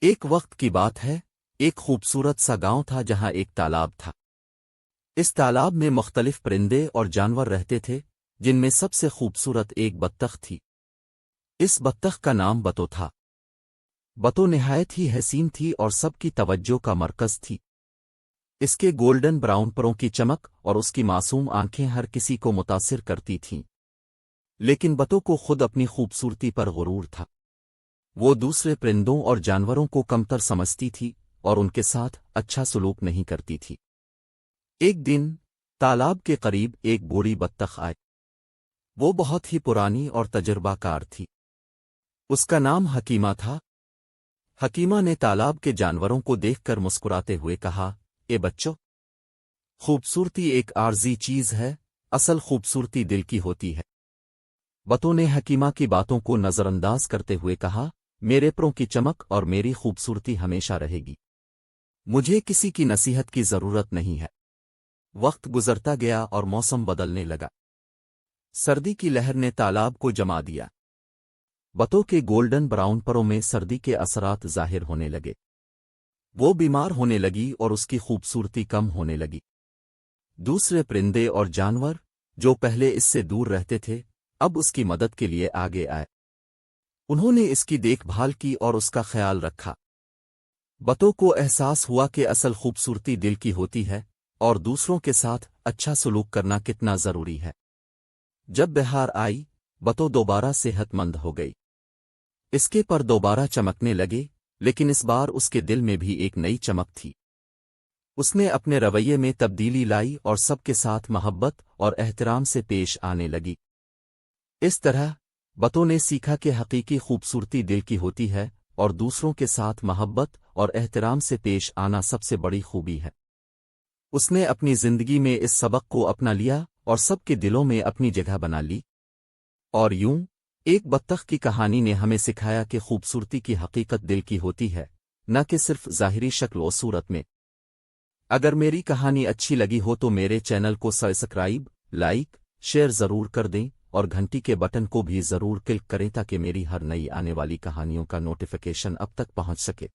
ایک وقت کی بات ہے، ایک خوبصورت سا گاؤں تھا جہاں ایک تالاب تھا۔ اس تالاب میں مختلف پرندے اور جانور رہتے تھے، جن میں سب سے خوبصورت ایک بطخ تھی۔ اس بطخ کا نام بتو تھا۔ بتو نہایت ہی حسین تھی اور سب کی توجہ کا مرکز تھی۔ اس کے گولڈن براؤن پروں کی چمک اور اس کی معصوم آنکھیں ہر کسی کو متاثر کرتی تھیں۔ لیکن بتو کو خود اپنی خوبصورتی پر غرور تھا۔ وہ دوسرے پرندوں اور جانوروں کو کمتر سمجھتی تھی اور ان کے ساتھ اچھا سلوک نہیں کرتی تھی۔ ایک دن تالاب کے قریب ایک بوڑھی بطخ آئی۔ وہ بہت ہی پرانی اور تجربہ کار تھی۔ اس کا نام حکیمہ تھا۔ حکیمہ نے تالاب کے جانوروں کو دیکھ کر مسکراتے ہوئے کہا، اے بچوں، خوبصورتی ایک عارضی چیز ہے، اصل خوبصورتی دل کی ہوتی ہے۔ بتو نے حکیمہ کی باتوں کو نظر انداز کرتے ہوئے کہا، میرے پروں کی چمک اور میری خوبصورتی ہمیشہ رہے گی۔ مجھے کسی کی نصیحت کی ضرورت نہیں ہے۔ وقت گزرتا گیا اور موسم بدلنے لگا۔ سردی کی لہر نے تالاب کو جما دیا۔ بتو کے گولڈن براؤن پروں میں سردی کے اثرات ظاہر ہونے لگے۔ وہ بیمار ہونے لگی اور اس کی خوبصورتی کم ہونے لگی۔ دوسرے پرندے اور جانور، جو پہلے اس سے دور رہتے تھے، اب اس کی مدد کے لیے آگے آئے۔ انہوں نے اس کی دیکھ بھال کی اور اس کا خیال رکھا۔ بتو کو احساس ہوا کہ اصل خوبصورتی دل کی ہوتی ہے اور دوسروں کے ساتھ اچھا سلوک کرنا کتنا ضروری ہے۔ جب بہار آئی، بتو دوبارہ صحت مند ہو گئی۔ اس کے پر دوبارہ چمکنے لگے، لیکن اس بار اس کے دل میں بھی ایک نئی چمک تھی۔ اس نے اپنے رویے میں تبدیلی لائی اور سب کے ساتھ محبت اور احترام سے پیش آنے لگی۔ اس طرح بتو نے سیکھا کہ حقیقی خوبصورتی دل کی ہوتی ہے اور دوسروں کے ساتھ محبت اور احترام سے پیش آنا سب سے بڑی خوبی ہے۔ اس نے اپنی زندگی میں اس سبق کو اپنا لیا اور سب کے دلوں میں اپنی جگہ بنا لی۔ اور یوں ایک بطخ کی کہانی نے ہمیں سکھایا کہ خوبصورتی کی حقیقت دل کی ہوتی ہے، نہ کہ صرف ظاہری شکل و صورت میں۔ اگر میری کہانی اچھی لگی ہو تو میرے چینل کو سبسکرائب، لائک، شیئر ضرور کر دیں اور گھنٹی کے بٹن کو بھی ضرور کلک کریں تاکہ میری ہر نئی آنے والی کہانیوں کا نوٹیفیکیشن اب تک پہنچ سکے۔